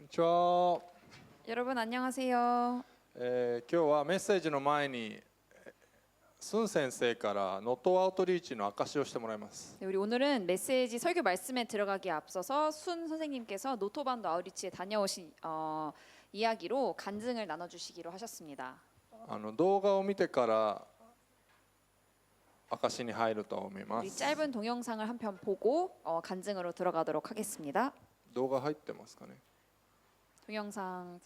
にちは。 여러분 안녕하세요. 今日はメッセージの前にスン先生からノットアウトリーチの証しをしてもらいます。 네, 우리 오늘은 메시지 설교 말씀에 들어가기에 앞서서 순 선생님께서 노토반도 아우리치에 다녀오신 이야기로 간증을 나눠주시기로 하셨습니다. 動画を見てから証しに入ると思いま 우리 す。 짧은 동영상을 한 편 보고 간증으로 들어가도록 하겠습니다. 動画入ってますかね。 동영상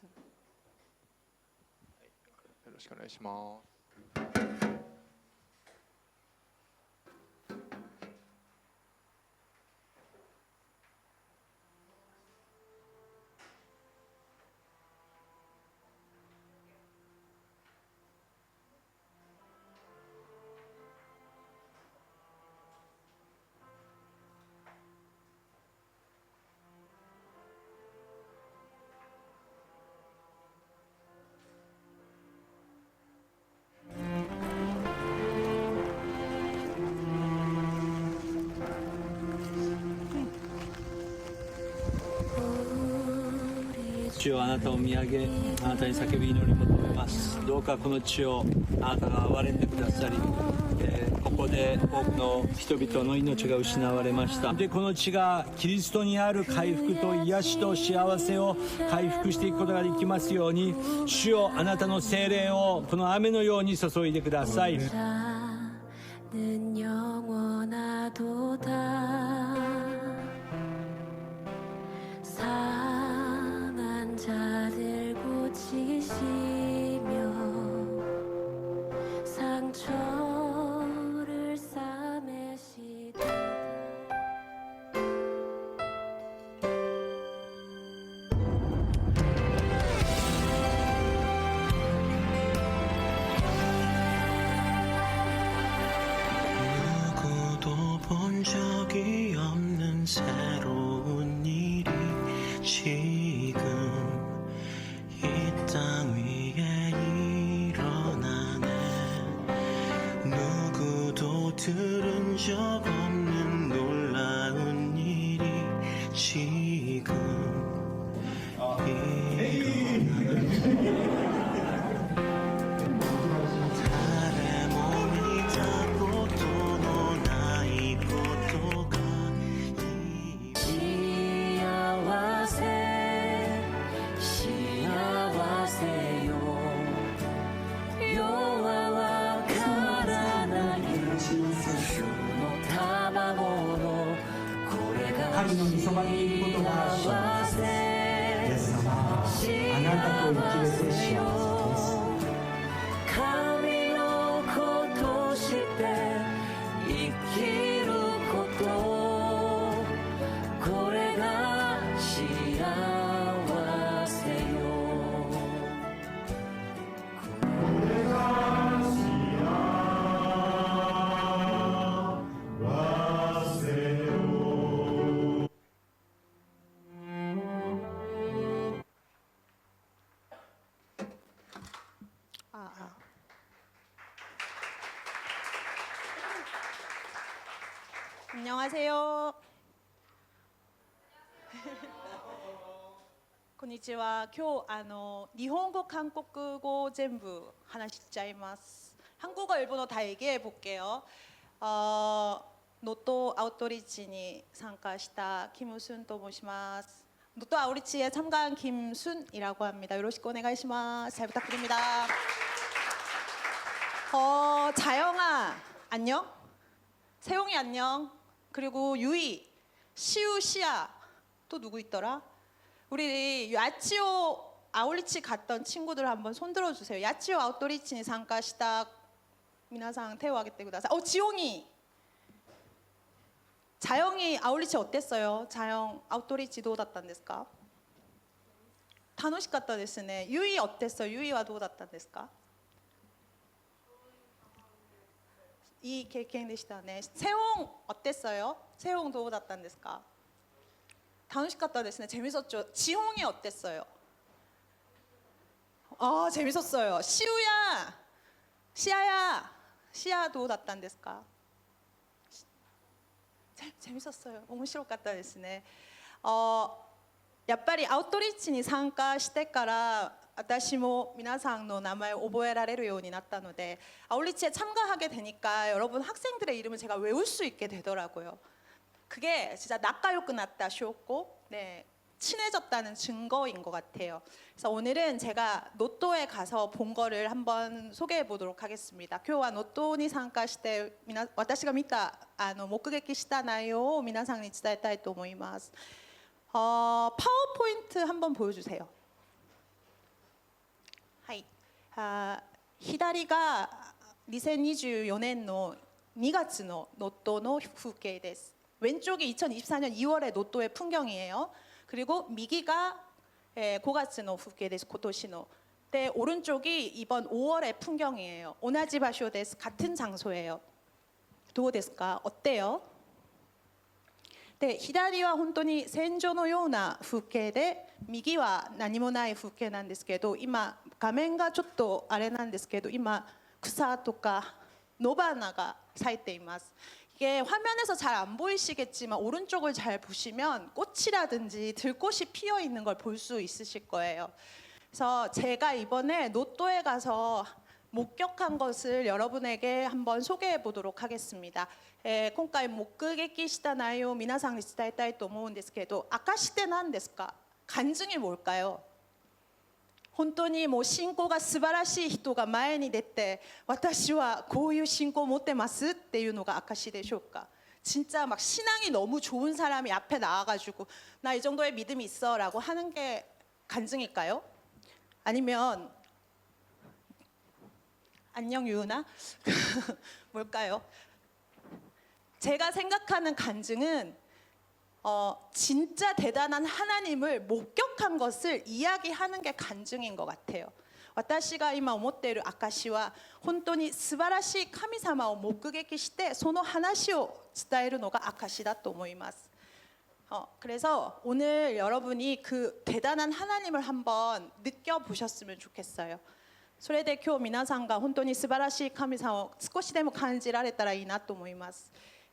よろしくお願いします。 主よ、あなたを見上げ、あなたに叫び祈り求めます。どうかこの地をあなたが憐れんでくださり、ここで多くの人々の命が失われました。で、この地がキリストにある回復と癒しと幸せを回復していくことができますように、主よ、あなたの聖霊をこの雨のように注いでください。 는 영원하도다. 상한 자들 고치시며 상처를 싸매시다. 누구도 본 적이 없는 새로운 일이 지금 이 땅 위에 일어나네. 누구도 들은 적 없는 놀라운 일이 지금 일어나네. 달의 몸이 닿고 또 너나이 고토가 시아와세 시아와세요 여호와와 가라나길 주노 타마모노 고래가 神の御そばにいることが幸せです。イエス様、あなたと生きれて幸せです。 神のことして生きることこれが幸せよ 안녕하세요. こんにちは。今日日本語、韓国語全部話しちゃいます。 한국어, 일본어 다 얘기해 볼게요. 노토 아웃리치에 참가했다 김순と 申します. 노토 아웃리치에 참가한 김순이라고 합니다. 요로시ku 오네가이시마스. 잘 부탁드립니다. 자영아 안녕. 세용이 안녕. 그리고 유이, 시우, 시아 또 누구 있더라? 우리 야치오 아웃리치 갔던 친구들 한번 손 들어주세요. 야치오 아웃리치에 참가했다. 미나상 태워하겠대 구다사. 지용이. 자영이 아웃리치 어땠어요? 자영 아웃리치 도우다ったんですか? 楽しかったですね. 유이 어땠어요? 유이와 도우다ったんですか? 이経験でしたね. 세홍 어땠어요? 세홍 도우다ったんですか? 楽しかったですね. 재밌었죠. 지홍이 어땠어요? 재밌었어요. 시우야, 시아야, 시아 도우다ったんですか? 재밌었어요. 面白かったですね.やっぱりアウトリーチに参加してから私も皆さんの名前を覚えられるようになったので아웃리치에 참가하게 되니까 여러분 학생들의 이름을 제가 외울 수 있게 되더라고요. 그게 진짜 낯가요 끝났다 쉬웠고 네, 친해졌다는 증거인 것 같아요. 그래서 오늘은 제가 노또에 가서 본 거를 한번 소개해 보도록 하겠습니다. 今日は 노또に 参加して私が見た目撃した内容を皆さんに伝えたいと思います。 파워포인트 한번 보여주세요. はい。左が2024年の2月の노또の風景です. 왼쪽이 2024년 2월의 노또의 풍경이에요. 그리고 미기가 5月の風景です. 今年の. 네, 오른쪽이 이번 5월의 풍경이에요. 오나지 바쇼 데스. 같은 장소예요. どうですか? 어때요? で左は本当に戦場のような風景で右は何もない風景なんですけど今画面がちょっとあれなんですけど今草とか野花が咲いています. 이게 화면에서 잘 안 보이시겠지만 오른쪽을 잘 보시면 꽃이라든지 들꽃이 피어 있는 걸 볼 수 있으실 거예요. 그래서 제가 이번에 노또에 가서 목격한 것을 여러분에게 한번 소개해 보도록 하겠습니다. 今回目撃した内容を皆さんに伝えたいと思うんですけど、証って何ですか? 간증이 뭘까요? 本当にもう信仰が素晴らしい人が前に出て、私はこういう信仰を持ってますっていうのが証でしょうか? 진짜 막 신앙이 너무 좋은 사람이 앞에 나와가지고 나 이 정도의 믿음이 있어라고 하는 게 간증일까요? 아니면 안녕 유은아? 뭘까요? 제가 생각하는 간증은 진짜 대단한 하나님을 목격한 것을 이야기하는 게 간증인 것 같아요. 私が今思っている証は本当に素晴らしい神様を目撃してその話を伝えるのが証だと思います. 그래서 오늘 여러분이 그 대단한 하나님을 한번 느껴보셨으면 좋겠어요. それで今日皆さんが本当に素晴らしい神様を少しでも感じられたらいいなと思います。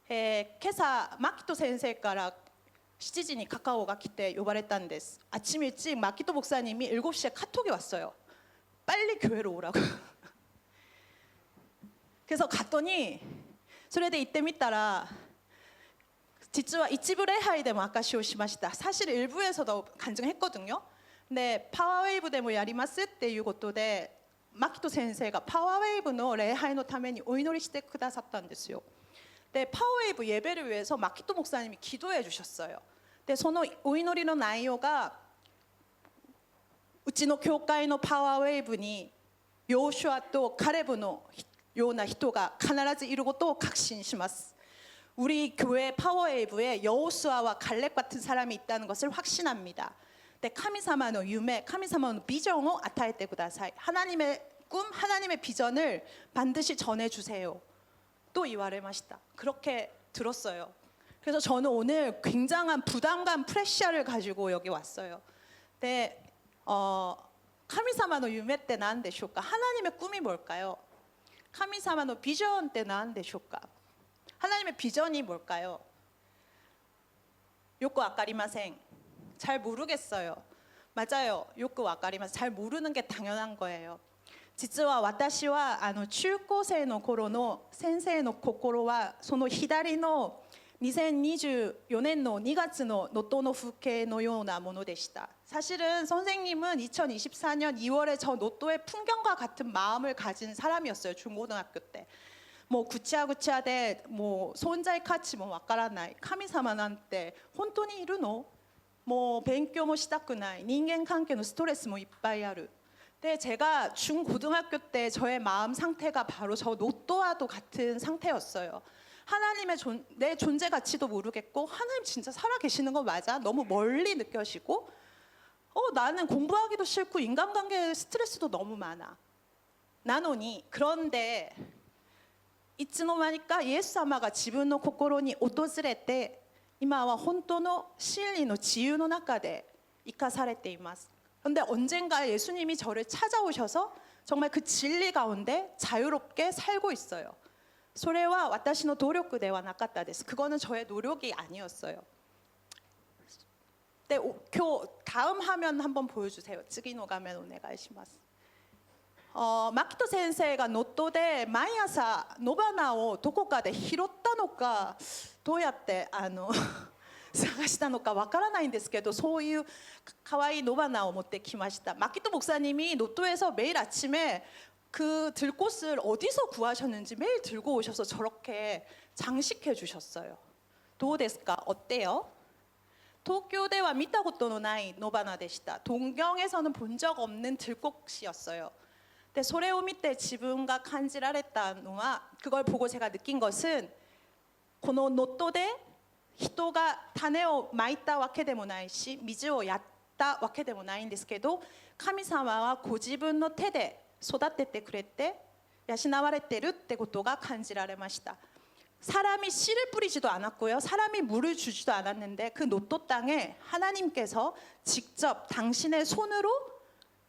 今朝マキト先生から7時にカカオが来て呼ばれたんです. 아침 일찍 마키토 목사님이 7시에 카톡이 왔어요. 빨리 교회로 오라고. 그래서 갔더니 それで行ってみたら実は一部礼拝でも証しをしました. 사실 일부에서도 간증했거든요. 근데 파워웨이브でもやりますっていうことでマキト先生がパワーウェーブの礼拝のためにお祈りしてくださったんですよ. 네, 파워웨이브 예배를 위해서 마키토 목사님이 기도해 주셨어요. 네, そのお祈りの内容がうちの教会のパワーウェーブにヨシュアとカレブのような人が必ずいることを確信します. 우리 교회 파워웨이브에 여호수아와 갈렙 같은 사람이 있다는 것을 확신합니다. 네, 카미사마의 유메, 카미사마의 비전을 与えてください. 하나님의 꿈, 하나님의 비전을 반드시 전해 주세요. 또 이와레마시다. 그렇게 들었어요. 그래서 저는 오늘 굉장한 부담감, 프레셔를 가지고 여기 왔어요. 네, 카미사마의 유메 때 나은데쇼까? 하나님의 꿈이 뭘까요? 카미사마의 비전 때 나은데쇼까? 하나님의 비전이 뭘까요? 요코 아까리마생. 잘 모르겠어요. 맞아요. 요코 아까리마생. 잘 모르는 게 당연한 거예요. 実は私は中高生の頃の先生の心はその左の2024年の2月の能登の風景のようなものでした. 사실은 선생님은 2024년 2월에 저 노또의 풍경과 같은 마음을 가진 사람이었어요. 중고등학교 때. 뭐 구치하구치하데 뭐 손자의 카치 뭐 와까라나이 카미사마한테 혼돈이 이루노 뭐勉強もしたくない人間関係のストレスもいっぱいある. 네, 제가 중고등학교 때 저의 마음 상태가 바로 저 노또와도 같은 상태였어요. 하나님의 내 존재 가치도 모르겠고 하나님 진짜 살아계시는 거 맞아? 너무 멀리 느껴지고 나는 공부하기도 싫고 인간관계 스트레스도 너무 많아. 나노니 그런데 いつの間にかイエス様が自分の心に訪れて今は本当の真理の自由の中で生かされています. 그런데 언젠가 예수님이 저를 찾아오셔서 정말 그 진리 가운데 자유롭게 살고 있어요. それは私の努力ではなかったです. 그거는 저의 노력이 아니었어요. 네, 다음 화면 한번 보여주세요. 次の画面お願いします。牧人先生がノットで毎朝野花をどこかで拾ったのかどうやって探したのかわからないんですけどそういう可愛い野花を持ってきました。마키토 목사님이 노토에서 매일 아침에 그 들꽃을 어디서 구하셨는지 매일 들고 오셔서 저렇게 장식해 주셨어요. どうですか? 어때요? 東京では見たことのない野花でした。 동경에서는 본 적 없는 들꽃이었어요. 근데 それを見て自分が感じられたのは 그걸 보고 제가 느낀 것은 このノットで人が種をまいたわけでもないし水をやったわけでもないんですけど神様はご自分の手で育ててくれて養われてるってことが感じられました。 사람이 씨를 뿌리지도 않았고요. 사람이 물을 주지도 않았는데 그 노토 땅에 하나님께서 직접 당신의 손으로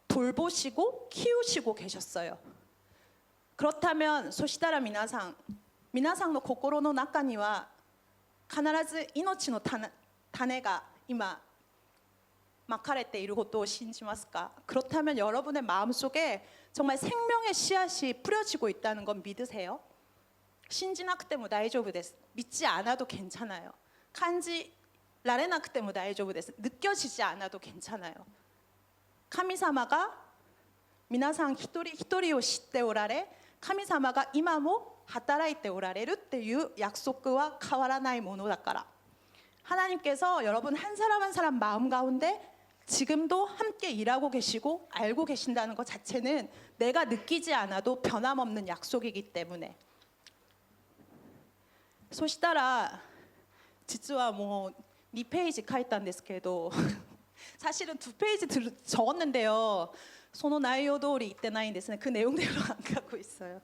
돌보시고 키우시고 계셨어요. 그렇다면 소시다라 미나상의 心の中には必ず命の種が今まかれていることを信じますか? 그렇다면 여러분의 마음속에 정말 생명의 씨앗이 뿌려지고 있다는 건 믿으세요? 信じなくても大丈夫です。 믿지 않아도 괜찮아요. 感じられなくても大丈夫です。 느껴지지 않아도 괜찮아요. 神様が皆さん一人一人を知っておられ、神様が今も働いておられるっていう約束は変わらないものだから。 하나님께서 여러분 한 사람 한 사람 마음 가운데 지금도 함께 일하고 계시고 알고 계신다는 것 자체는 내가 느끼지 않아도 변함없는 약속이기 때문에. そしたら実はもう2ページ書いたんですけど 사실은 2ページ 적었는데요. その内容通り言ってないんですね. 그 내용대로 안 가고 있어요.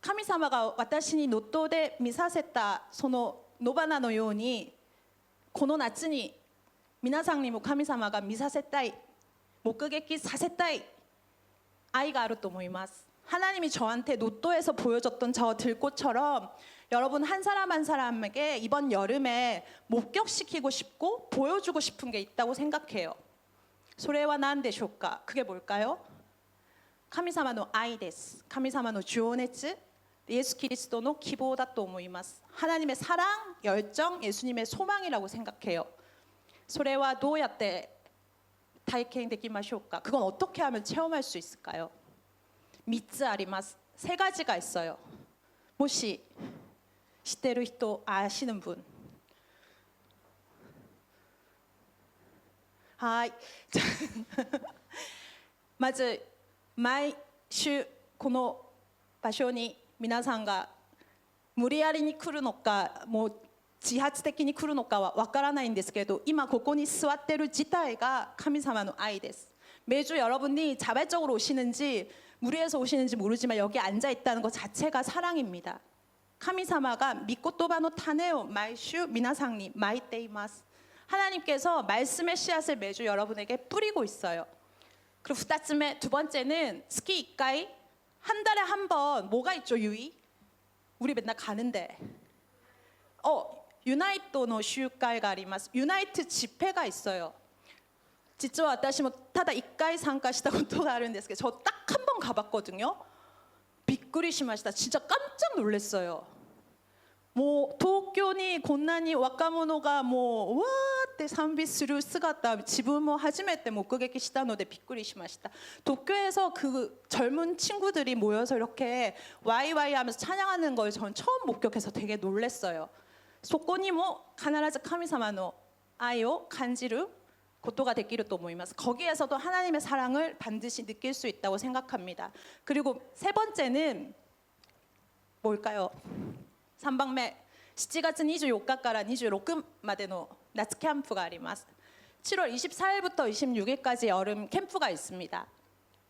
神様が私にノットで見させたその野花のようにこの夏に皆さんにも神様が見させたい目撃させたい愛があると思います. 하나님이 저한테 노또에서 보여줬던 저 들꽃처럼 여러분 한 사람 한 사람에게 이번 여름에 목격시키고 싶고 보여주고 싶은 게 있다고 생각해요. それは何でしょうか? 그게 뭘까요? 神様の愛です. 神様の情熱, 예수 그리스도의 기보だと思います. 하나님의 사랑, 열정, 예수님의 소망이라고 생각해요. それはどうやって体験できましょうか? 그건 어떻게 하면 체험할 수 있을까요? 3つあります. 3가지가 있어요. もし知ってる人 아시는 분. はい. まず毎週この場所に皆さんが無理やりに来るのかもう自発的に来るのかはわからないんですけど今ここに座ってる自体が神様の愛です. 매주 여러분이 자발적으로 오시는지 무리해서 오시는지 모르지만 여기 앉아 있다는 것 자체가 사랑입니다. 神様が御言葉の種を毎週皆さんにまいています. 하나님께서 말씀의 씨앗을 매주 여러분에게 뿌리고 있어요. 그리고 2つ目, 두 번째는 스키 이카이 한 달에 한 번 뭐가 있죠, 유이? 우리 맨날 가는데. 유나이토의 集会があります. 유나이트 집회가 있어요. 実は私もただ1回参加したことがあるんですけど저 딱 한 번 가봤거든요. びっくりしました. 진짜 깜짝 놀랐어요. 뭐東京にこんなに若者がもうわーって賛美する姿自分も初めて目撃したのでびっくりしました. 도쿄에서 그 젊은 친구들이 모여서 이렇게 와이와이 하면서 찬양하는 걸 전 처음 목격해서 되게 놀랐어요. そこにも必ず神様の愛を感じることができると思います. 거기에서도 하나님의 사랑을 반드시 느낄 수 있다고 생각합니다. 그리고 세 번째는 뭘까요? 3番目, 7月24日から26までの夏キャンプがあります. 7월 24일부터 26일까지 여름 캠프가 있습니다.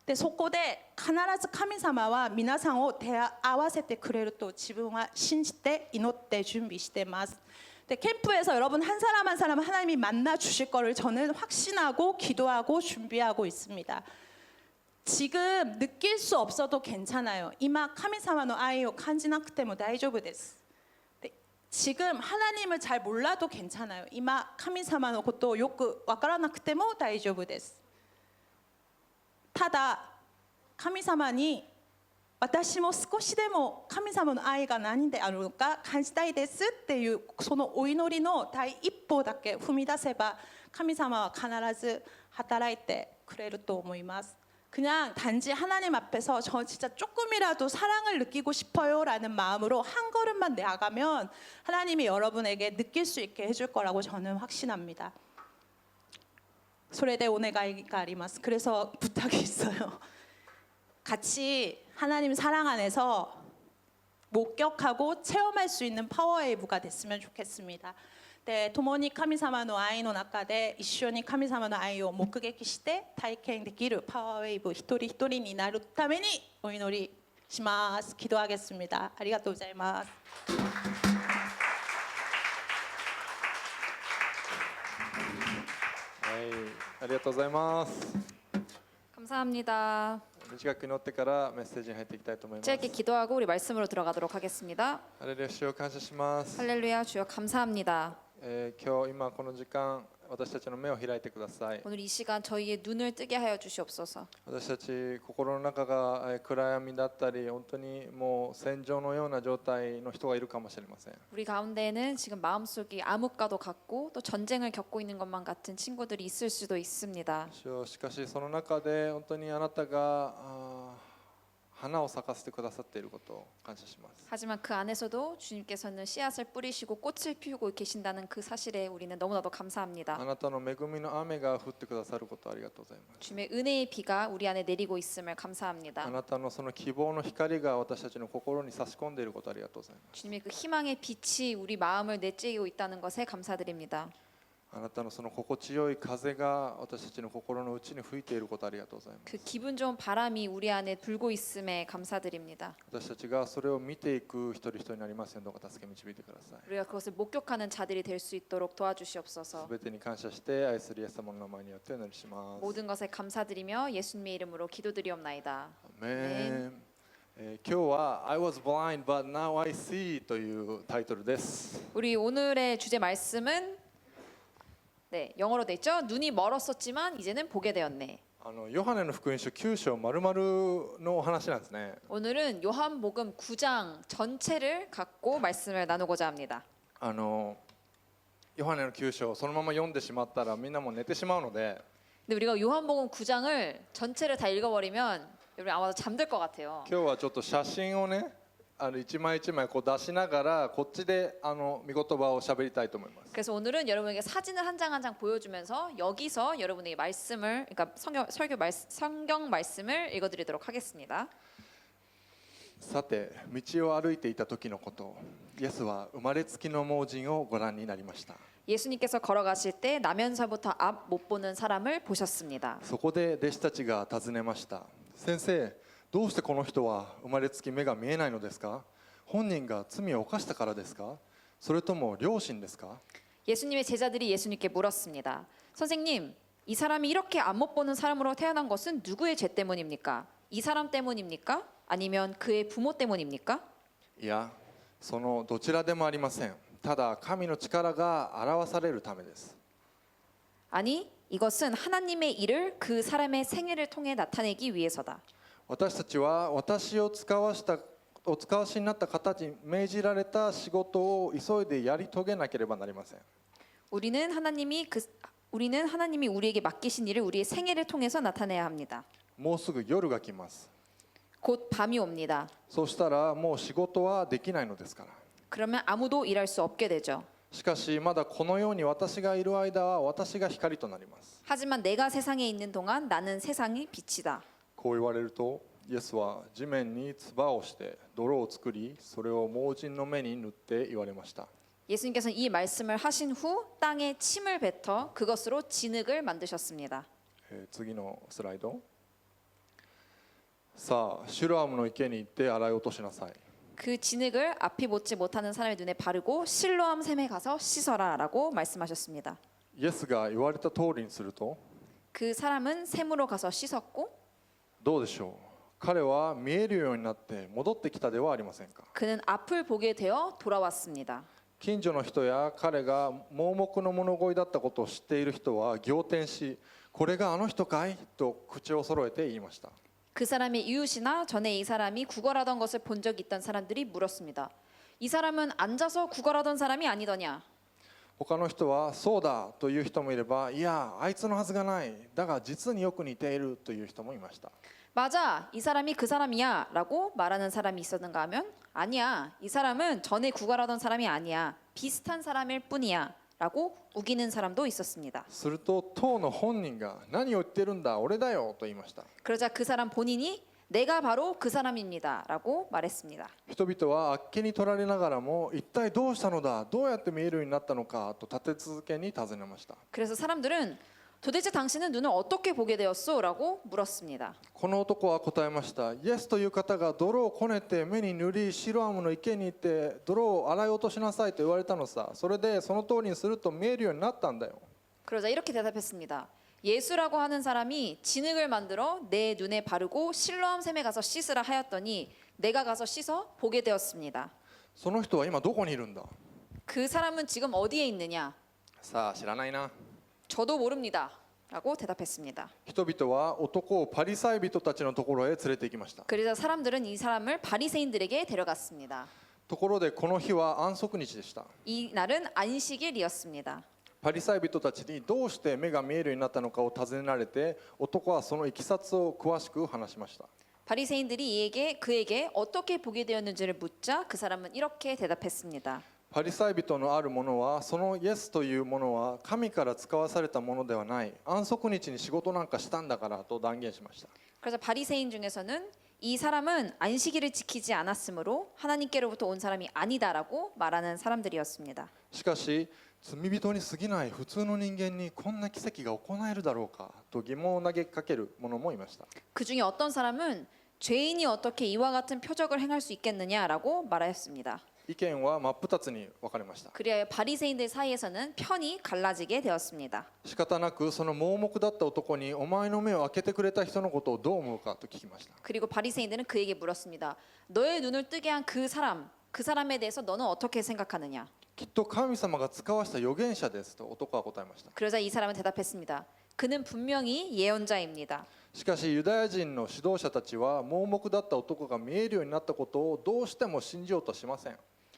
でそこで必ず神様は皆さんを手合わせてくれると自分は信じて祈って準備しています. 네, 캠프에서 여러분 한 사람 한 사람 하나님이 만나 주실 거를 저는 확신하고 기도하고 준비하고 있습니다. 지금 느낄 수 없어도 괜찮아요. 이마 카미사마의愛を感じなくても大丈夫です. 네, 지금 하나님을 잘 몰라도 괜찮아요. 이마 카미사마のことをよくわからなくても大丈夫です。ただ神様に私も少しでも神様の愛が何であるのか感じたいですっていうそのお祈りの第一歩だけ踏み出せば神様は必ず働いてくれると思います. 그냥 단지 하나님 앞에서 저 진짜 조금이라도 사랑을 느끼고 싶어요라는 마음으로 한 걸음만 나아가면 하나님이 여러분에게 느낄 수 있게 해줄 거라고 저는 확신합니다. それでお願いがあります. 그래서 부탁이 있어요. 같이 하나님 사랑 안에서 목격하고 체험할 수 있는 파워웨이브가 됐으면 좋겠습니다. で共に神様の愛の中で一緒に神様の愛を目撃して体験できるパワーウェイブ一人一人になるためにお祈りします。 기도하겠습니다. ありがとうございます。はい、ありがとうございます。 감사합니다. 短く祈ってからメッセージに入っていきたいと思います。 짧게 기도하고 우리 말씀으로 들어가도록 하겠습니다. ハレルヤ、主を感謝します。 할렐루야 주여 감사합니다. 今日今この時間私たちの目を開いてください。 오늘 이 시간 저희의 눈을 뜨게 하여 주시옵소서. 私たち心の中が暗闇だったり本当にもう戦場のような状態の人がいるかもしれません。 우리 가운데에는 지금 마음속이 암흑과도 같고 또 전쟁을 겪고 있는 것만 같은 친구들이 있을 수도 있습니다. 主よ、しかしその中で本当にあなたが花を咲かせてくださっていることを感謝します。 하지만 그 안에서도 주님께서는 씨앗을 뿌리시고 꽃을 피우고 계신다는 그 사실에 우리는 너무나도 あ 감사합니다. なたの恵みの雨が降ってくださることをありがとうございます。 주님의 은혜의 비가 우리 안에 내리고 있음을 あ 감사합니다. なたのその希望の光が私たちの心に差し込んでいることをありがとうございます。 주님의 그 희망의 빛이 우리 마음을 내쬐고 있다는 것에 감사드립니다. あなたのその心地よい風が私たちの心の内に吹いていることをありがとうございます。 그 기분 좋은 바람이 우리 안에 불고 있음에 감사드립니다. 私たちがそれを見ていく一人一人になりますようにどうか助け導いてください。 우리가 그것을 목격하는 자들이 될 수 있도록 도와주시옵소서. すべてに感謝して愛するイエス様の名前によってお祈りします。 모든 것에 감사드리며 예수님의 이름으로 기도드리옵나이다. アメン。今日は I was blind but now I see というタイトルです。 우리 오늘의 주제 말씀은 네, 영어로 돼 있죠. 눈이 멀었었지만 이제는 보게 되었네. ヨハネの福音書9章丸々のお話なんですね。 오늘은 요한복음 9장 전체를 갖고 말씀을 나누고자 합니다. ヨハネの9章そのまま読んでしまったらみんなもう寝てしまうので 근데 우리가 요한복음 9장을 전체를 다 읽어버리면 여러분 아마도 잠들 것 같아요. 今日はちょっと写真をね一枚一枚こう出しながらこっちで御言葉を喋りたいと思います。 그래서 오늘은 여러분에게 사진을 한 장 한 장 보여주면서 여기서 여러분에게 말씀을, 그러니까 성경 말씀을 읽어드리도록 하겠습니다. さて道を歩いていた時のことイエスは生まれつきの盲人をご覧になりました。 예수님께서 걸어가실 때 나면서부터 앞 못 보는 사람을 보셨습니다. そこで弟子たちが尋ねました。先生、どうしてこの人は生まれつき目が見えないのですか？本人が罪を犯したからですか？それとも良心ですか？ 예수님의 제자들이 예수님께 물었습니다. 선생님, 이 사람이 이렇게 앞 못 보는 사람으로 태어난 것은 누구의 죄 때문입니까? 이 사람 때문입니까? 아니면 그의 부모 때문입니까? いや、そのどちらでもありません。ただ神の力が表されるためです。 아니, 이것은 하나님의 일을 그 사람의 생애를 통해 나타내기 위해서다. 私たちは私を使わしになった方に命じられた仕事を急いでやり遂げなければなりません。 우리는 하나님이 우리에게 맡기신 일을 우리의 생애를 통해서 나타내야 합니다. もうすぐ夜が来ます。 곧 밤이 옵니다. そうしたらもう仕事はできないのですから。 그러면 아무도 일할 수 없게 되죠. しかしまだこのように私がいる間は私が光となります。 하지만 내가 세상에 있는 동안 나는 세상의 빛이다. こう言われるとイエスは地面に唾をして泥を作りそれを盲人の目に塗って言われました。 예수님께서는 이 말씀을 하신 후 땅에 침을 뱉어 그것으로 진흙을 만드셨습니다. 次のスライド。さあシュロアムの池に行って洗い落としなさい。 그 진흙을 앞이 보지 못하는 사람의 눈에 바르고 실로암 샘에 가서 씻어라라고 말씀하셨습니다. イエスが言われた通りにすると 그 사람은 샘으로 가서 씻었고 どうでしょう。彼は見えるようになって戻ってきたではありませんか。 그는 앞을 보게 되어 돌아왔습니다. 近所の人や彼が盲目の物乞いだったことを知っている人は仰天し、これがあの人かいと口を揃えて言いました。 그 사람의 이웃이나 전에 이 사람이 구걸하던 것을 본 적이 있던 사람들이 물었습니다. 이 사람은 앉아서 구걸하던 사람이 아니더냐? 他の人はそうだという人もいれば、いやあいつのはずがない、だが実によく似ているという人もいました。 맞아, 이 사람이 그 사람이야 라고 말하는 사람이 있었는가 하면 아니야, 이 사람은 전에 구걸하던 사람이 아니야, 비슷한 사람일 뿐이야 라고 우기는 사람도 있었습니다. すると当の本人が何を言ってるんだ俺だよと言いました。 그러자 그 사람 본인이 내가 바로 그 사람입니다 라고 말했습니다. 人々はあっけに取られながらも一体どうしたのだ、どうやって見えるようになったのかと立て続けに尋ねました。 그래서 사람들은 도대체 당신은 눈을 어떻게 보게 되었소? 라고 물었습니다. この男は答えました。イエスという方が泥をこねて目に塗り、シロアムの池に行って泥を洗い落としなさいと言われたのさ。それでその通りにすると見えるようになったんだよ。 그러자 이렇게 대답했습니다. 예수라고 하는 사람이 진흙을 만들어 내 눈에 바르고 실로암 샘에 가서 씻으라 하였더니 내가 가서 씻어 보게 되었습니다. その人は今どこにいるんだ。 그 사람은 지금 어디에 있느냐? さあ知らないな。 저도 모릅니다. 라고 대답했습니다. 人々は男をパリサイ人たちのところへ連れて行きました。 그래서 사람들은 이 사람을 바리새인들에게 데려갔습니다. ところでこの日は安息日でした。 이 날은 안식일이었습니다. パリサイ人たちにどうして目が見えるようになったのかを尋ねられて、男はそのいきさつを詳しく話しました。 바리새인들이 그에게 어떻게 보게 되었는지를 묻자 그 사람은 이렇게 대답했습니다. パリサイ人のあるものは、そのイエスというものは神から使わされたものではない、安息日に仕事なんかしたんだからと断言しました。 그래서 바리새인 중에서는 이 사람은 안식일을 지키지 않았으므로 하나님께로부터 온 사람이 아니다라고 말하는 사람들이었습니다. しかし罪人に過ぎない普通の人間にこんな奇跡が行えるだろうかと疑問を投げかける者もいました。 그 중에 어떤 사람은 죄인이 어떻게 이와 같은 표적을 행할 수 있겠느냐라고 말하였습니다. 意見は真っ二つに分かれました。 그리하여 바리새인들 사이에서는 편이 갈라지게 되었습니다. 仕方なくその盲目だった男に、お前の目を開けてくれた人のことをどう思うかと聞きました。 그리고 바리새인들은 그에게 물었습니다. 너의 눈을 뜨게 한 그 사람에 대해서 너는 어떻게 생각하느냐? きっと神様が使わした預言者ですと男は答えました。 그러자 이 사람은 대답했습니다. 그는 분명히 예언자입니다. しかしユダヤ人の指導者たちは盲目だった男が見えるようになったことをどうしても信じようとしません。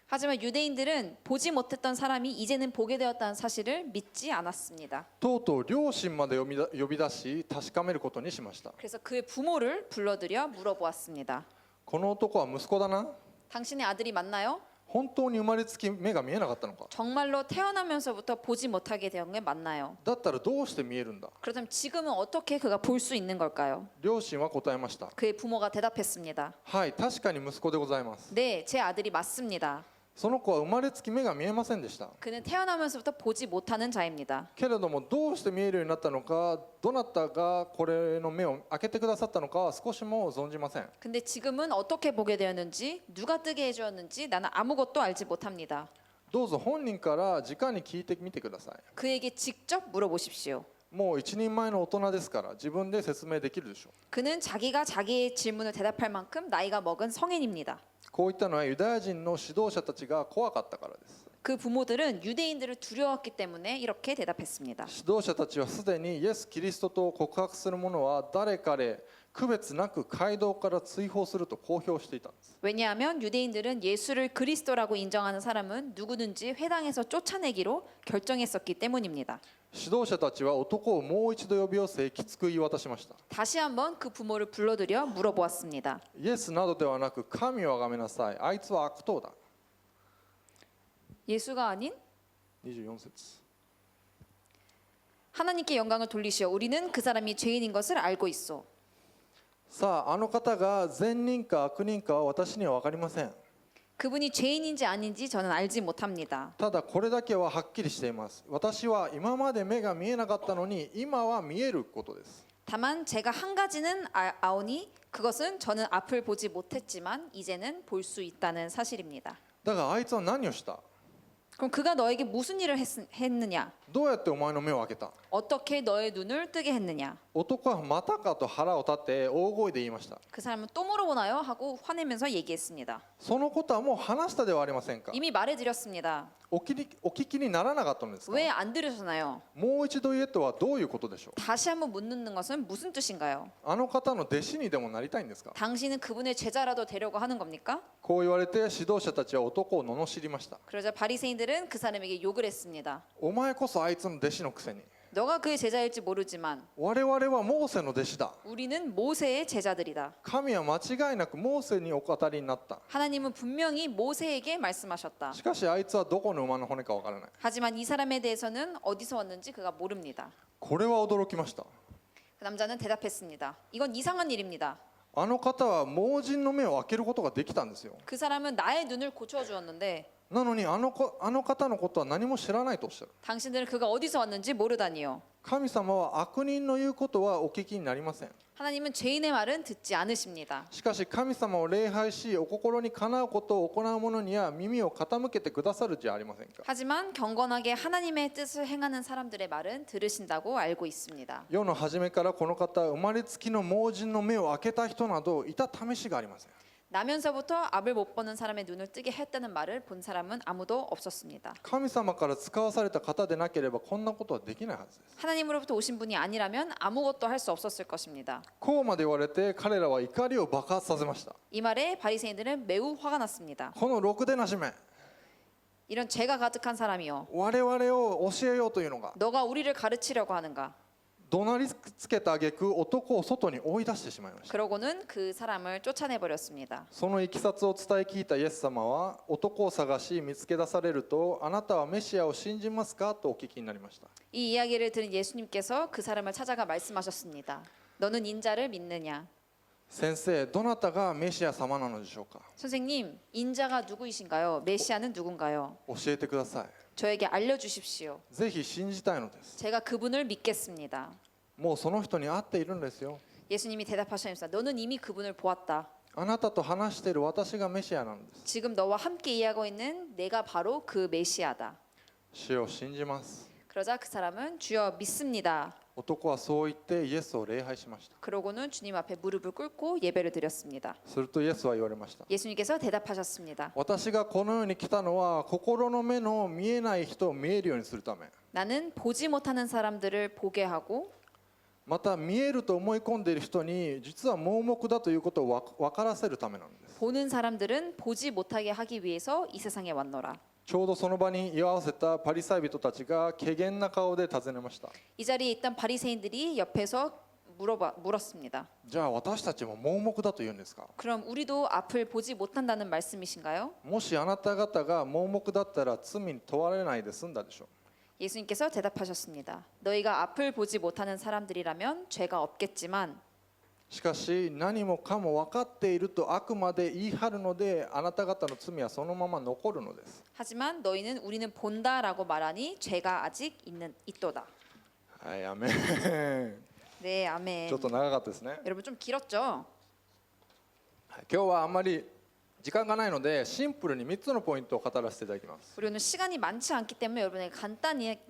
하지만 유대인들은 보지 못했던 사람이 이제는 보게 되었다는 사실을 믿지 않았습니다. とうとう両親まで呼び出し確かめることにしました。 그래서 그의 부모를 불러들여 물어보았습니다. この男は息子だな。 당신의 아들이 맞나요? 本当に生まれつき目が見えなかったのか。 정말로 태어나면서부터 보지 못하게 된 게 맞나요? だったらどうして見えるんだ。 그렇다면 지금은 어떻게 그가 볼 수 있는 걸까요? 両親は答えました。 그의 부모가 대답했습니다. はい、確かに息子でございます。 네, 제 아들이 맞습니다. その子は生まれつき目が見えませんでした。 그는 태어나면서부터 보지 못하는 자입니다. けれどもどうして見えるようになったのか、どなたがこれの目を開けてくださったのかは少しも存じません。 근데 지금은 어떻게 보게 되었는지, 누가 뜨게 해주었는지 나는 아무것도 알지 못합니다. どうぞ本人から直に聞いてみてください。 그에게 직접 물어보십시오. もう一人前の大人ですから自分で説明できるでしょう。 그는 자기가 자기의 질문을 대답할 만큼 나이가 먹은 성인입니다. こういったのはユダヤ人の指導者たちが怖かったからです。 그 부모들은 유대인들을 두려웠기 때문에 이렇게 대답했습니다. 指導者たちはすでにイエス・キリストと告白する者は誰彼区別なく街道から追放すると公表していたんです。 왜냐하면 유대인들은 예수를 그리스도라고 인정하는 사람은 누구든지 회당에서 쫓아내기로 결정했었기 때문입니다. 指導者たちは男をもう一度呼び寄せきつく言い渡しました。 다시 한번 그 부모를 불러들여 물어보았습니다. イエスなどではなく神を崇めなさい。あいつは悪党だ。 예수가 아닌 24節。 하나님께 영광을 돌리시오. 우리는 그 사람이 죄인인 것을 알고 있소. さあ、あの方が善人か悪人かは私には分かりません。 그분이 죄인인지 아닌지 저는 알지 못합니다. ただこれだけははっきりしています。私は今まで目が見えなかったのに今は見えることです。 다만 제가 한 가지는 아오니 그것은 저는 앞을 보지 못했지만 이제는 볼 수 있다는 사실입니다. だがあいつは何をした。 그럼 그가 너에게 무슨 일을 했느냐? どうやってお前の目を開けた？ 어떻게 너의 눈을 뜨게 했느냐? 男はまたかと腹を立って大声で言いました。 그 사람은 또 물어보나요? 하고 화내면서 얘기했습니다. そのことはもう話したではありませんか？ 이미 말해드렸습니다. お聞きにならなかったのですか？ 왜 안 들으셨나요? もう一度言えとはどういうことでしょう？ 다시 한번 묻는 것은 무슨 뜻인가요? あの方の弟子にでもなりたいんですか？ 당신은 그분의 제자라도 되려고 하는 겁니까? こう言われて指導者たちは男を罵りました。 그러자 바리새인들은 그 사람에게 욕을 했습니다. お前こそあいつの弟子のくせに、 너가 그의 제자일지 모르지만 我々はモーセの弟子だ。 우리는 모세의 제자들이다. 神は間違いなくモーセにお語りになった。 하나님은 분명히 모세에게 말씀하셨다. しかしあいつはどこの馬の骨かわからない。 하지만 이 사람에 대해서는 어디서 왔는지 그가 모릅니다. これは驚きました。 그 남자는 대답했습니다. 이건 이상한 일입니다. あの方は盲人の目を開けることができたんですよ。 그 사람은 나의 눈을 고쳐주었는데 なのにあの方のことは何も知らないとおっしゃる。 당신들은 그가 어디서 왔는지 모르다니요. 神様は悪人の言うことはお聞きになりません。 하나님은 죄인의 말은 듣지 않으십니다. しかし神様を礼拝しお心にかなうことを行う者には耳を傾けてくださるじゃありませんか。 하지만 경건하게 하나님의 뜻을 행하는 사람들의 말은 들으신다고 알고 있습니다. 世の初めからこの方生まれつきの盲人の目を開けた人などいた試しがありません。 나면서부터 앞을 못 보는 사람의 눈을 뜨게 했다는 말을 본 사람은 아무도 없었습니다. 神様から使わされた方でなければこんなことはできないはずです。 하나님으로부터 오신 분이 아니라면 아무것도 할 수 없었을 것입니다. こうまで言われて彼らは怒りを爆発させました。 이 말에 바리새인들은 매우 화가 났습니다. このろくでなしめ、 이런 죄가 가득한 사람이요. 我々を教えようというのが 너가 우리를 가르치려고 하는가? 怒鳴りつけた挙句男を外に追い出してしまいました。 그러고는 그 사람을 쫓아내 버렸습니다. そのいきさつを伝え聞いたイエス様は男を探し見つけ出されるとあなたはメシアを信じますかとお聞きになりました。 이 이야기를 들은 예수님께서 그 사람을 찾아가 말씀하셨습니다. 너는 인자를 믿느냐? 先生、どなたがメシア様なのでしょうか。 선생님, 인자가 누구이신가요? 메시아는 누군가요? 教えてください。 저에게 알려주십시오. ぜひ信じたいのです。 제가 그분을 믿겠습니다. もうその人に会っているんですよ。 예수님이 대답하셨습니다. 너는 이미 그분을 보았다. あなたと話している私がメシアなんです。 지금 너와 함께 이해하고 있는 내가 바로 그 메시아다. 主を信じます。 그러자 그 사람은 주여 믿습니다. 男はそう言ってイエスを礼拝しました。 그러고는 주님 앞에 무릎을 꿇고 예배를 드렸습니다. するとイエスは言われました。 예수님께서 대답하셨습니다. 私がこの世に来たのは心の目の見えない人を見えるようにするため、 나는 보지 못하는 사람들을 보게 하고 また見えると思い込んでいる人に実は盲目だということを分からせるためなんです。 보는 사람들은 보지 못하게 하기 위해서 이 세상에 왔노라. ちょうどその場に居合わせたパリサイ人たちが怪訝な顔で尋ねました。 이 자리에 있던 바리새인들이 옆에서 물었습니다. じゃあ私たちも盲目だと言うんですか。 그럼 우리도 앞을 보지 못한다는 말씀이신가요? もしあなた方が盲目だったら罪に問われないで済んだでしょう。 예수님께서 대답하셨습니다. 너희가 앞을 보지 못하는 사람들이라면 죄가 없겠지만 しかし何もかも分かっているとあくまで言い張るのであなた方の罪はそのまま残るのです。 하지만 너희는 우리는 본다라고 말하니 죄가 아직 있도다. はい、アメン。 네, 아멘. ちょっと長かったですね。 여러분 좀 길었죠? はい、今日はあんまり時間がないのでシンプルに3つのポイントを語らせていただきます。 우리 오늘 시간이 많지 않기 때문에 여러분에게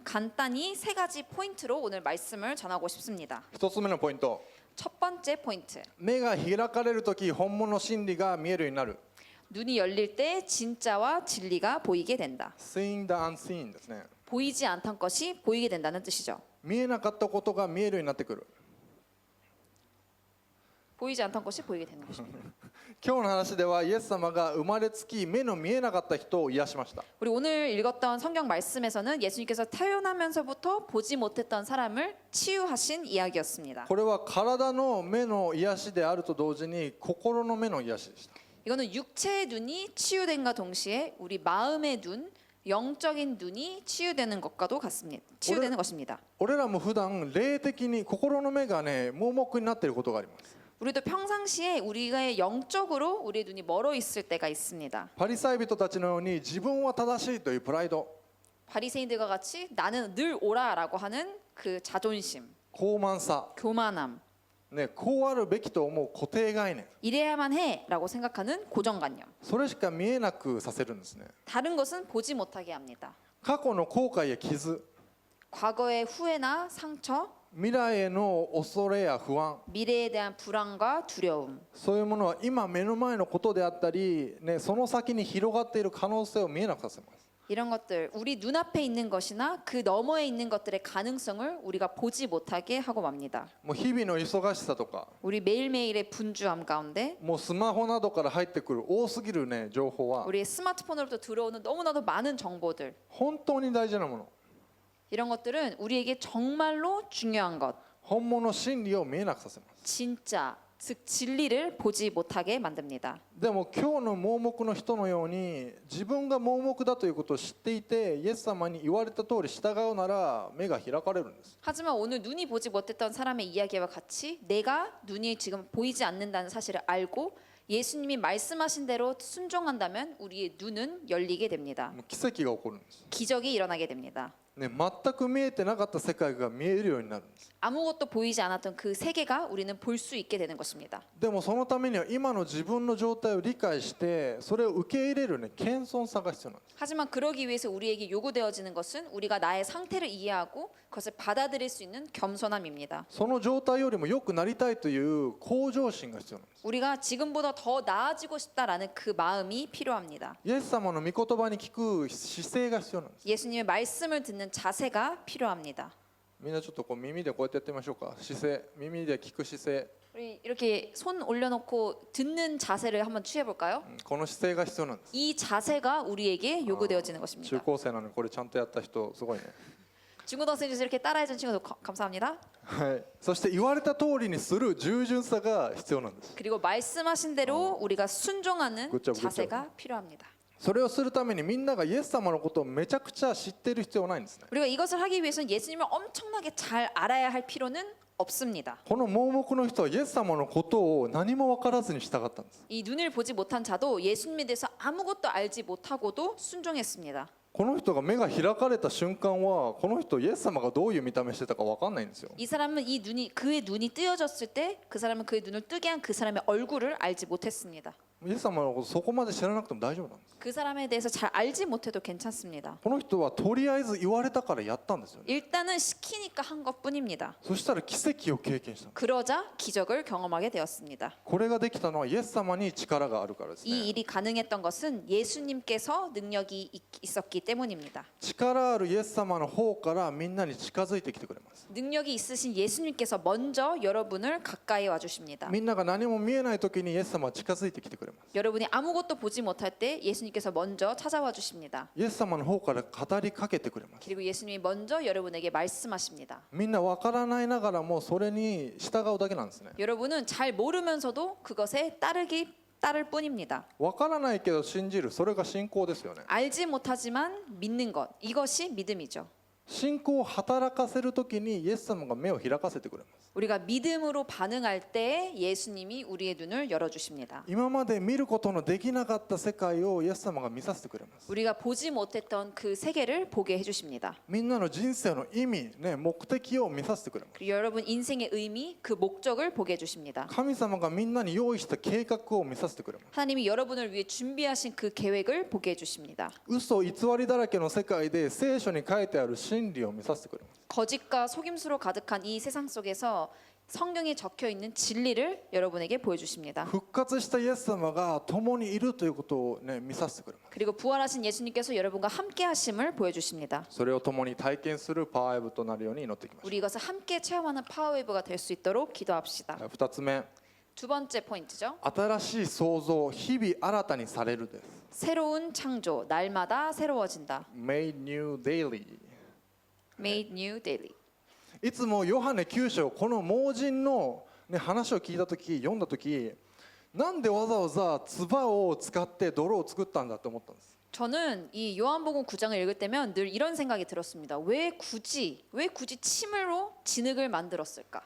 간단히 세 가지 포인트로 오늘 말씀을 전하고 싶습니다. 1つ目のポイント、 첫 번째 포인트. 目が開かれるとき本物の真理が見えるようになる。 눈이 열릴 때 진짜와 진리가 보이게 된다. Seeing the unseenですね。 보이지 않던 것이 보이게 된다는 뜻이죠. 見えなかったことが見えるようになってくる。 보이지 않던 것이 보이게 되는 것입니다. 今日の話ではイエス様が生まれつき目の見えなかった人を癒しました。 우리 오늘 읽었던 성경 말씀에서는 예수님께서 태어나면서부터 보지 못했던 사람을 치유하신 이야기였습니다. これは体の目の癒しであると同時に心の目の癒しでした。 이거는 육체의 눈이 치유된과 동시에 우리 마음의 눈, 영적인 눈이 치유되는 것과도 같습니다. 치유되는 것입니다. 俺らも普段霊的に心の目がね盲目になっていることがあります。 우리도 평상시에 우리가 영적으로 우리의 눈이 멀어 있을 때가 있습니다. パリサイ人たちのように自分は正しいというプライド、 바리새인들과 같이 나는 늘 옳아라고 하는 그 자존심, 高慢さ、 교만함, ね、こうあるべきと思う固定概念 이래야만 해라고 생각하는 고정관념. それしか見えなくさせるんですね。 다른 것은 보지 못하게 합니다. 過去の後悔や傷 과거의 후회나 상처, 未来への恐れや不安 미래에 대한 불안과 두려움, そういうものは今目の前のことであったり、ね、その先に広がっている可能性を見えなくさせます。 이런 것들 우리 눈앞에 있는 것이나 그 너머에 있는 것들의 가능성을 우리가 보지 못하게 하고 맙니다. もう日々の忙しさとか 우리 매일매일의 분주함 가운데 もうスマホなどから入ってくる多すぎる、ね、情報は 우리의 스마트폰으로부터 들어오는 너무나도 많은 정보들, 本当に大事なもの 이런 것들은 우리에게 정말로 중요한 것, 本物真理を見えなくさせます。 진짜 즉 진리를 보지 못하게 만듭니다. でも今日の盲目の人のように自分が盲目だということを知っていてイエス様に言われた通り従うなら目が開かれるんです。 하지만 오늘 눈이 보지 못했던 사람의 이야기와 같이 내가 눈이 지금 보이지 않는다는 사실을 알고 예수님이 말씀하신 대로 순종한다면 우리의 눈은 열리게 됩니다. もう奇跡が起こるんです、 기적이 일어나게 됩니다. ね、全く見えてなかった世界が見えるようになるんです。 아무것도 보이지 않았던 그 세계가 우리는 볼 수 있게 되는 것입니다. でもそのためには今の自分の状態を理解してそれを受け入れる、ね、謙遜さが必要なんです。 하지만 그러기 위해서 우리에게 요구되어지는 것은 우리가 나의 상태를 이해하고 그것을 받아들일 수 있는 겸손함입니다. その状態よりも良くなりたいという向上心が必要なんです。 우리가 지금보다 더 나아지고 싶다라는 그 마음이 필요합니다. イエス様の御言葉に聞く姿勢が必要なんです。 예수님의 말씀을 듣는 자세가 필요합니다. みんなちょっとこう耳でこうやってやってみましょうか。姿勢、耳で聞く姿勢、 우리 이렇게 손 올려놓고 듣는 자세를 한번 취해볼까요? この姿勢が必要なんです。 이 자세가 우리에게 요구되어지는 中 것입니다. 高生なのにこれちゃんとやった人すごいね。 중고등학생에서 이렇게 따라해준 친구들 감사합니다. はい。そして言われた通りにする従順さが必要なんです。 그리고 말씀하신 대로 우리가 순종하는 굿잡, 굿잡. 자세가 필요합니다. それをするためにみんながイエス様のことをめちゃくちゃ知っている必要はないんですね。 우리가 이것을 하기 위해서는 예수님을 엄청나게 잘 알아야 할 필요는 없습니다. この盲目の人はイエス様のことを何も分からずに従ったんです。 이 눈을 보지 못한 자도 예수님에 대해서 아무것도 알지 못하고도 순종했습니다. この人が目が開かれた瞬間はこの人イエス様がどういう見た目してたか分かんないんですよ。 이 사람은 그의 눈이 뜨여졌을 때 그 사람은 그의 눈을 뜨게 한 그 사람의 얼굴을 알지 못했습니다. イエス様のことそこまで知らなくても大丈夫なんです。 그 사람에 대해서 잘 알지 못해도 괜찮습니다. この人はとりあえず言われたからやったんですよね。 일단은 시키니까 한 것뿐입니다. そしたら奇跡を経験したんです。 그러자 기적을 경험하게 되었습니다. これができたのはイエス様に力があるからです 이 ね。 일이 가능했던 것은 예수님께서 능력이 있었기 때문입니다. 力あるイエス様の方からみんなに近づいてきてくれます。 능력이 있으신 예수님께서 먼저 여러분을 가까이 와 주십니다. みんなが何も見えない時にイエス様は近づいてきてくれます。 여러분이 아무것도 보지 못할 때 예수님께서 먼저 찾아와 주십니다. イエス様の方から語りかけてくれます。 그리고 예수님이 먼저 여러분에게 말씀하십니다. みんな分からないながらもそれに従うだけなんですね。 여러분은 잘 모르면서도 그것에 따를 뿐입니다. 分からないけど信じる、それが信仰ですよね。 알지 못하지만 믿는 것, 이것이 믿음이죠. 信仰を働かせる時にイエス様が目を開かせてくれます。 우리가 믿음으로 반응할 때 예수님이 우리의 눈을 열어 주십니다. 今まで見ることのできなかった世界をイエス様が見させてくれます。 우리가 보지 못했던 그 세계를 보게 해 주십니다. みんなの人生の意味、ね、目的を見させてくれます。 그리고 여러분 인생의 의미, 그 목적을 보게 해 주십니다. 神様がみんなに用意した計画を見させてくれます。 하나님이 여러분을 위해 준비하신 그 계획을 보게 해 주십니다. 嘘偽りだらけの世界で聖書に書いてある真理を見させてくれます。 거짓과 속임수로 가득한 이 세상 속에서 성경에 적혀 있는 진리를 여러분에게 보여주십니다. 復活したイエス様が共にいるということを、ね、見させてくれます。 그리고 부활하신 예수님께서 여러분과 함께 하심을 보여주십니다. それを共に体験するパワーウェブとなるように祈っていきましょ 우리 이것을 함께 체험하는 파워웨이브가 될 수 있도록 기도합시다. う。2つ目、 두 번째 포인트죠. 新しい創造、日々新たにされるです。 새로운 창조, 날마다 새로워진다. Made new daily。 Made new daily. いつもヨハネ9章、この盲人の、ね、話を聞いたとき、読んだとき、なんでわざわざ唾を使って泥を作ったんだと思ったんです。 저는 이 요한복음 9장을 읽을 때면 늘 이런 생각이 들었습니다. 왜 굳이 침으로 진흙을 만들었을까?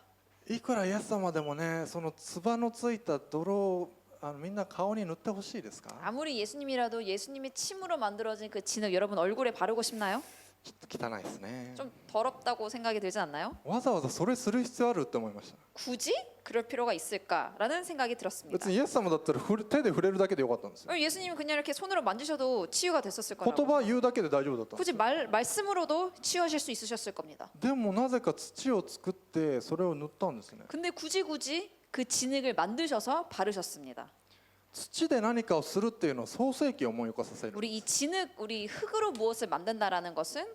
いくらイエス様でもね、その唾のついた泥をみんな顔に塗ってほしいですか？ 아무리 예수님이라도 예수님의 침으로 만들어진 그 진흙 여러분 얼굴에 바르고 싶나요? ちょっと汚いですね。 좀 더럽다고 생각이 들지 않나요? わざわざそれする必要あるって思いました。 굳이 그럴 필요가 있을까라는 생각이 들었습니다. 別にイエス様だったら手で触れるだけでよかったんですよ。 예수님은 그냥 이렇게 손으로 만지셔도 치유가 됐었을 言 거라고. 葉言うだけで大丈夫だったんです 굳이 말씀으로도 치유하실 수 있으셨을 겁니다. でもなぜか土を作ってそれを塗ったんですね。 근데 굳이 그 진흙을 만드셔서 바르셨습니다. 土で何かをするっていうのは創世記を思い起こさせる。 우리 이 우리 흙으로 무엇을 만든다라는 것은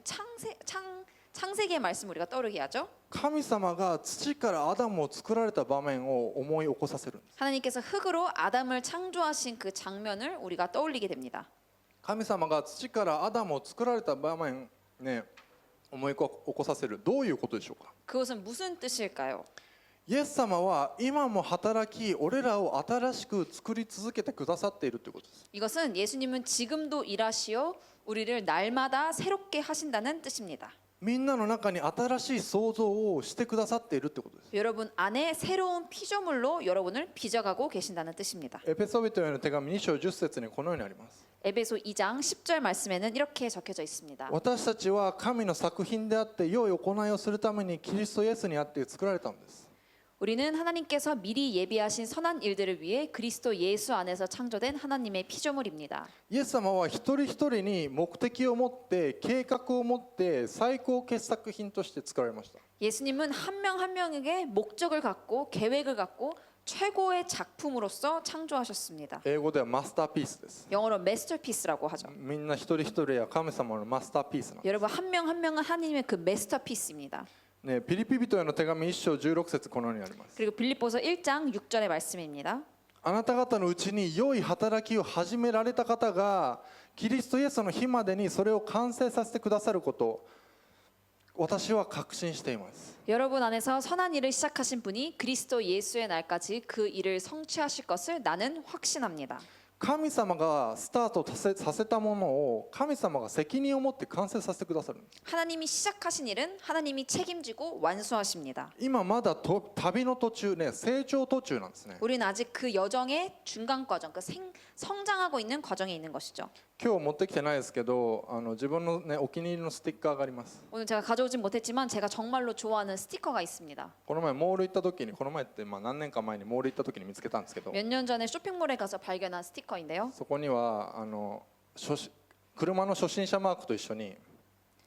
창세기의 말씀 우리가 떠오르게 하죠. 神様が土からアダムを作られた場面を思い起こさせるんです。 하나님께서 흙으로 아담을 창조하신 그 장면을 우리가 떠올리게 됩니다. 神様が土からアダムを作られた場面ね思い起こさせる。どういうことでしょうか。 그것은 무슨 뜻일까요? イエス様は今も働き俺らを新しく作り続けてくださっているということです。 이것은 예수님은 지금도 일하시어 우리를 날마다 새롭게 하신다는 뜻입니다. みんなの中に新しい創造をしてくださっているということです。 여러분 안에 새로운 피조물로 여러분을 빚어가고 계신다는 뜻입니다. エペソビトへの手紙2章10節にこのようにあります。 에베소 2장 10절 말씀에는 이렇게 적혀져 있습니다. 私たちは神の作品であって良い行いをするためにキリストイエスにあって作られたのです。 우리는 하나님께서 미리 예비하신 선한 일들을 위해 그리스도 예수 안에서 창조된 하나님의 피조물입니다. イエス様は一人一人に目的を持って計画を持って最高傑作品として作られました。 예수님은 한 명 한 명에게 목적을 갖고 계획을 갖고 최고의 작품으로서 창조하셨습니다. 英語ではマスターピースです。 영어로 마스터피스라고 하죠. みんな一人一人や神様のマスターピースなんです。 여러분 한 명 한 명은 하나님의 그 마스터피스입니다. ね、ピリピ人への手紙1章16節このようにあります。 그리고 빌립보서 1장 6절의 말씀입니다. あなた方のうちに良い働きを始められた方がキリストイエスの日までにそれを完成させてくださること私は確信しています。 여러분 안에서 선한 일을 시작하신 분이 그리스도 예수의 날까지 그 일을 성취하실 것을 나는 확신합니다. 神様がスタートさせたものを神様が責任を持って完成させてくださる。 하나님이 시작하신 일은 하나님이 책임지고 완수하십니다. 今まだ旅の途中ね、成長途中なんですね。 우리는 아직 그 여정의 중간 과정, 성장하고 있는 과정에 있는 것이죠. 今日持ってきてないですけど、自分のねお気に入りのステッカーがあります。 오늘 제가 가져오진 못했지만 제가 정말로 좋아하는 스티커가 있습니다. この前モール行った時にこの前って何年か前にモール行った時に見つけたんですけど、 몇 년 전에 쇼핑몰에 가서 발견한 스티커인데요. そこには車の初心者マークと一緒に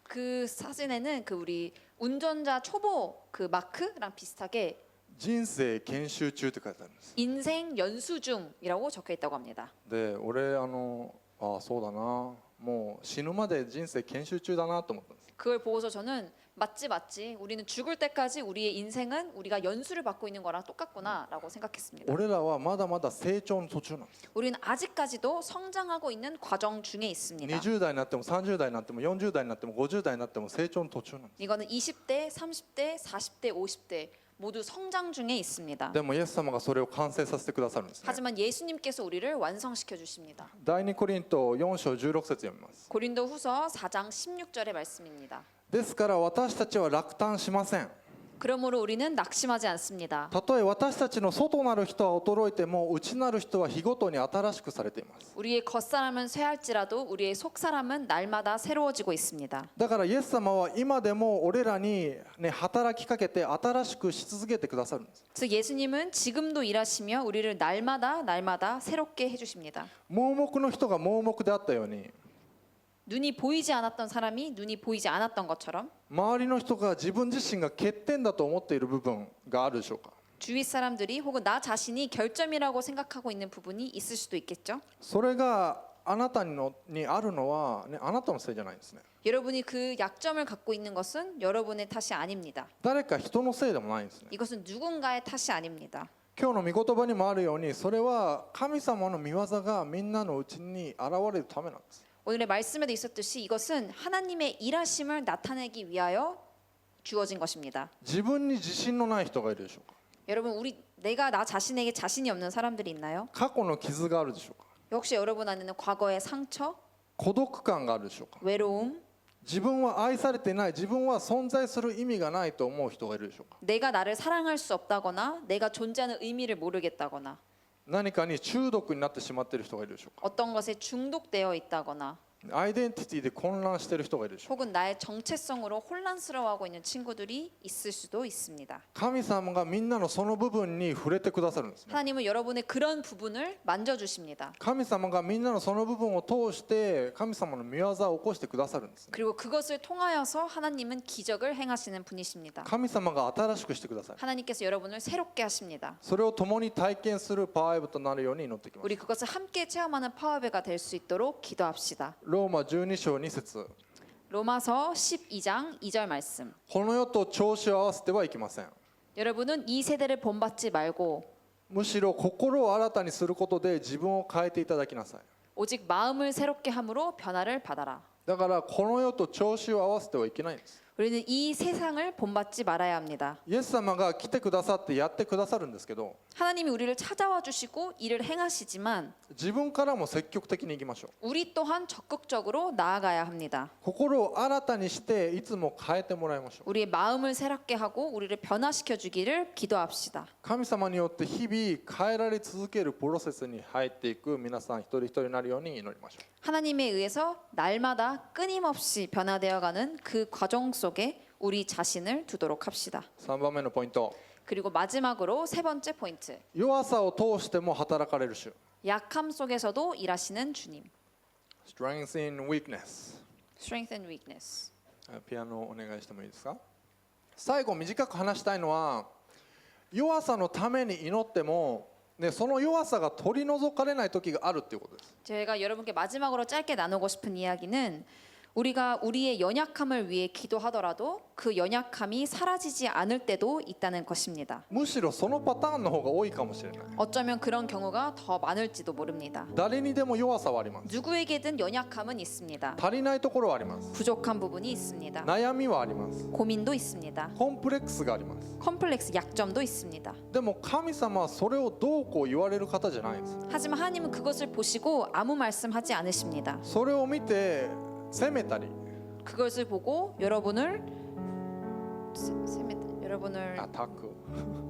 그 사진에는 그 우리 운전자 초보 그 마크랑 비슷하게 人生研修中って書いてあるんです。 인생 연수 중이라고 적혀 있다고 합니다. で、俺そうだな、もう死ぬまで人生研修中だなと思ったんです。 그걸 보고서 저는 맞지 우리는 죽을 때까지 우리의 인생은 우리가 연수를 받고 있는 거랑 똑같구나라고 생각했습니다. 俺らはまだまだ成長の途中なんです。 우리는 아직까지도 성장하고 있는 과정 중에 있습니다. 20代になっても30代になっても40代になっても50代になっても成長の途中なんです。 이거는 20대, 30대, 40대, 50대 모두 성장 중에 있습니다. でもイエス様がそれを完成させてくださるんですね。 하지만 예수님께서 우리를 완성시켜 주십니다. 第2コリント4章16節読みます。 고린도후서 4장 16절의 말씀입니다. ですから私たちは落胆しません。 그러므로 우리는 낙심하지 않습니다. たとえ私たちの外なる人は衰えても内なる人は日ごとに新しくされています。 우리의 겉사람은 쇠할지라도 우리의 속사람은 날마다 새로워지고 있습니다. だからイエス様は今でも俺らに、働きかけて新しくし続けてくださるんです。 즉 예수님은 지금도 일하시며 우리를 날마다 새롭게 해주십니다. 盲目の人が盲目であったように 눈이 보이지 않았던 사람이 눈이 보이지 않았던 것처럼 周りの人が自分自身が欠点だと思っている部分があるでしょうか。 주위 사람들이 혹은 나 자신이 결점이라고 생각하고 있는 부분이 있을 수도 있겠죠. それがあなたにあるのは、あなたのせいじゃないんですね。 여러분이 그 약점을 갖고 있는 것은 여러분의 탓이 아닙니다. 誰か人のせいでもないんですね。 이것은 누군가의 탓이 아닙니다. 今日の御言葉にもあるようにそれは神様の御業がみんなのうちに現れるためなんです。 오늘의 말씀에도 있었듯이 이것은 하나님의 일하심을 나타내기 위하여 주어진 것입니다. 自分に自信のない人がいるでしょうか。 여러분 내가 나 자신에게 자신이 없는 사람들이 있나요? 過去の傷があるでしょうか。 혹시 여러분 안에는 과거의 상처, 孤独感があるでしょうか。 외로움, 自分は愛されていない、自分は存在する意味がないと思う人がいるでしょうか。 내가 나를 사랑할 수 없다거나 내가 존재하는 의미를 모르겠다거나 何かに中毒になってしまっている人がいるでしょうか。 어떤 것에 중독되어 있다거나 アイデンティティで混乱している人がいるでしょ。 혹은 나의 정체성으로 혼란스러워하고 있는 친구들이 있을 수도 있습니다. 神様がみんなのその部分に触れてくださるんですね。 하나님은 여러분의 그런 부분을 만져주십니다. 神様がみんなのその部分を通して神様の御業を起こしてくださるんですね。 그리고 그것을 통하여서 하나님은 기적을 행하시는 분이십니다. 神様が新しくしてくださる。 하나님께서 여러분을 새롭게 하십니다. それを共に体験するパワーウェブとなるように祈ってきます。 우리 그것을 함께 체험하는 파워배가 될 수 있도록 기도합시다. ローマ12章2節 로마서 12장 2절 말씀. この世と調子を合わせてはいけません。 여러분은 이 세대를 본받지 말고 むしろ心を新たにすることで自分を変えていただきなさい。 오직 마음을 새롭게 함으로 변화를 받아라. だからこの世と調子を合わせてはいけないんです。 우리는 이 세상을 본받지 말아야 합니다. イエス様が来てくださってやってくださるんですけど、 하나님이 우리를 찾아와 주시고 일을 행하시지만 自分からも積極的に行きましょう。 우리 또한 적극적으로 나아가야 합니다. 心を新たにしていつも変えてもらいましょう。 우리의 마음을 새롭게 하고 우리를 변화시켜 주기를 기도합시다. 神様によって日々変えられ続けるプロセスに入っていく皆さん一人一人になるように祈りましょう。 하나님에 의해서 날마다 끊임없이 변화되어가는 그 과정 속에 우리 자신을 두도록 합시다. 3番目のポイント、 그리고 마지막으로 세 번째 포인트. 弱さを通しても働かれる主。 약함 속에서도 일하시는 주님. Strength in weakness。 Strength and weakness. ピアノお願いしてもいいですか。最後短く話したいのは、弱さのために祈っても、ね、その弱さが取り除かれない時があるっていうことです。 제가 여러분께 마지막으로 짧게 나누고 싶은 이야기는 우리가 우리의 연약함을 위해 기도하더라도 그 연약함이 사라지지 않을 때도 있다는 것입니다. むしろそのパターンの方が多いかもしれない。 어쩌면 그런 경우가 더 많을지도 모릅니다. 誰にでも弱さはあります。 누구에게든 연약함은 있습니다. 足りないところはあります。 부족한 부분이 있습니다. 悩みはあります。 고민도 있습니다. コンプレックスがあります。 컴플렉스 약점도 있습니다. でも神様はそれをどうこう言われる方じゃないんです。 하지만 하나님은 그것을 보시고 아무 말씀하지 않으십니다. それを見て責めたり 그것을 보고 여러분을 여러분을 アタック、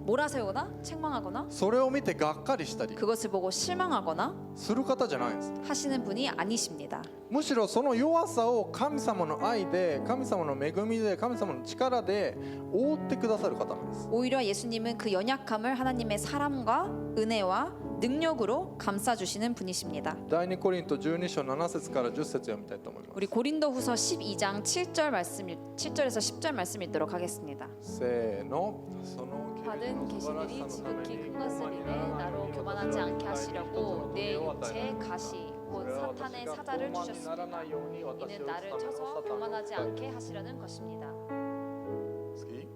몰아세우거나 책망하거나 それを見てがっかりしたり 그것을 보고 실망하거나 する方じゃないんです。 하시는 분이 아니십니다. むしろその弱さを神様の愛で、神様の恵みで、神様の力で覆ってくださる方なんです。 오히려 예수님은 그 연약함을 하나님의 사랑과 은혜와 능력으로 감싸주시는 분이십니다. 第2コリント12章7節から10節読みたいと思います。 우리 고린도후서 12장 7절에서 10절 말씀 읽도록 하겠습니다. せーの。その 받은 계시들이 지극히 큰 것을 이내 나로 교만하지 않게 하시려고 내 육체의 가시 곧 사탄의 사자를 주셨습니다. 이는 나를 쳐서 교만하지 않게 하시려는 것입니다. 次。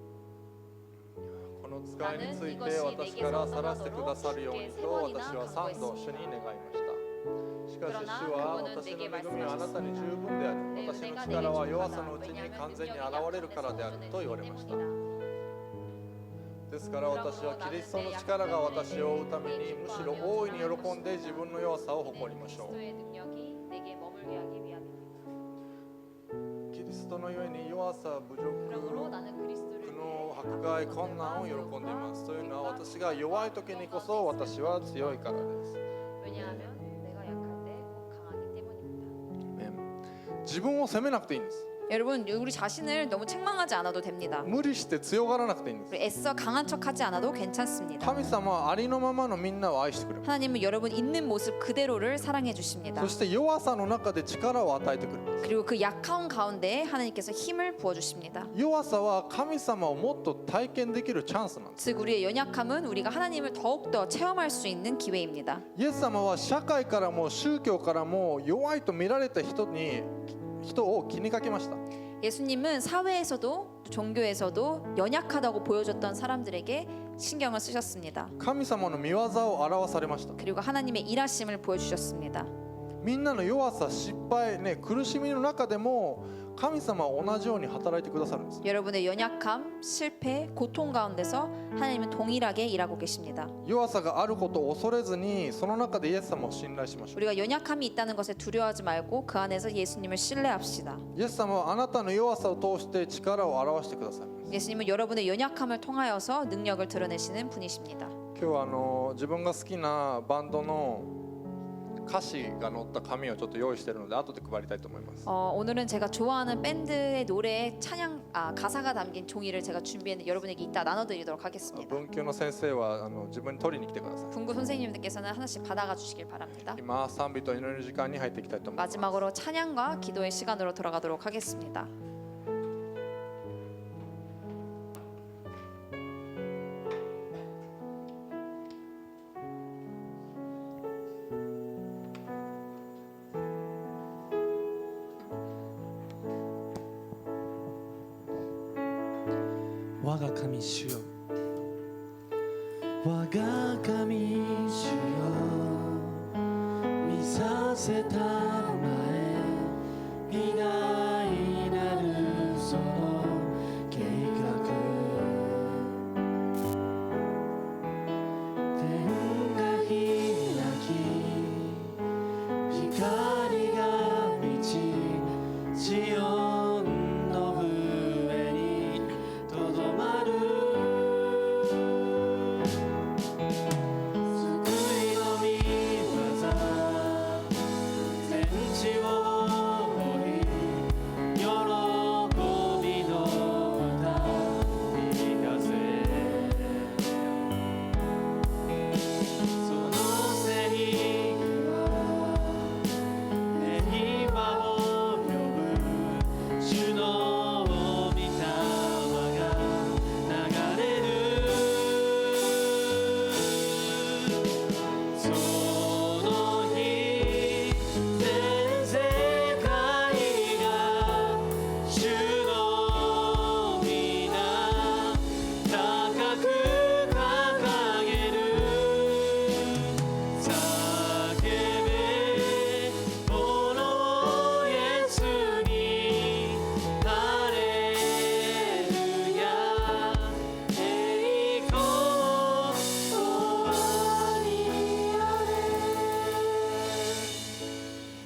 この使いについて私から去らせてくださるようにと私は3度主に願いました。しかし主は私の恵みはあなたに十分である。私の力は弱さのうちに完全に現れるからであると言われました。ですから私はキリストの力が私を追うためにむしろ大いに喜んで自分の弱さを誇りましょう。 그리스도의 능력이 내게 머물게 하기 위함입니다. キリストのゆえに弱さ、侮辱、 그러므로 나는 그리스도를 苦悩、迫害、困難を喜んでいます。というのは私が弱い時にこそ私は強いからです。 왜냐하면 내가 약할 때 곧 강하기 때문입니다. 自分を責めなくていいんです。 여러분 우리 자신을 너무 책망하지 않아도 됩니다. 無理して強がらなくていいんです。 우리 애써 강한 척하지 않아도 괜찮습니다. 神様はありのままのみんなを愛してくれます。 하나님은 여러분 있는 모습 그대로를 사랑해 주십니다. そして弱さの中で力を与えてくれます。 그리고 그 약한 가운데 하나님께서 힘을 부어 주십니다. 弱さは神様をもっと体験できるチャンスなんです。 즉 우리의 연약함은 우리가 하나님을 더욱더 체험할 수 있는 기회입니다. イエス様は社会からも宗教からも弱いと見られた人を気にかけました。 예수님은 사회에서도 종교에서도 연약하다고 보여줬던 사람들에게 신경을 쓰셨습니다. 神様の御業を表されました。 그리고 하나님의 일하심을 보여주셨습니다. みんなの弱さ、失敗、苦しみの中でも神様は同じように働いてくださるんです。 여러분의 연약함, 실패, 고통 가운데서 하나님은 동일하게 일하고 계십니다. 弱さがあることを恐れずにその中でイエス様を信頼しましょう。 우리가 연약함이 있다는 것에 두려워하지 말고 그 안에서 예수님을 신뢰합시다. イエス様はあなたの弱さを通して力を表してくださいます。 예수님은 여러분의 연약함을 통하여서 능력을 드러내시는 분이십니다. 今日は自分が好きなバンドの歌詞が載った紙をちょっと用意しているので後で配りたいと思います。 오늘은 제가 좋아하는 밴드의 노래에 가사가 담긴 종이를 제가 준비했는데 여러분에게 이따 나눠드리도록 하겠습니다. 文級の先生は自分に取りに来てください。 분구 선생님들께서는 하나씩 받아가 주시길 바랍니다. 今賛美と祈りの時間に入っていきたいと思います。 마지막으로 찬양과 기도의 시간으로 돌아가도록 하겠습니다.我が神主よ我が神主よ見させたま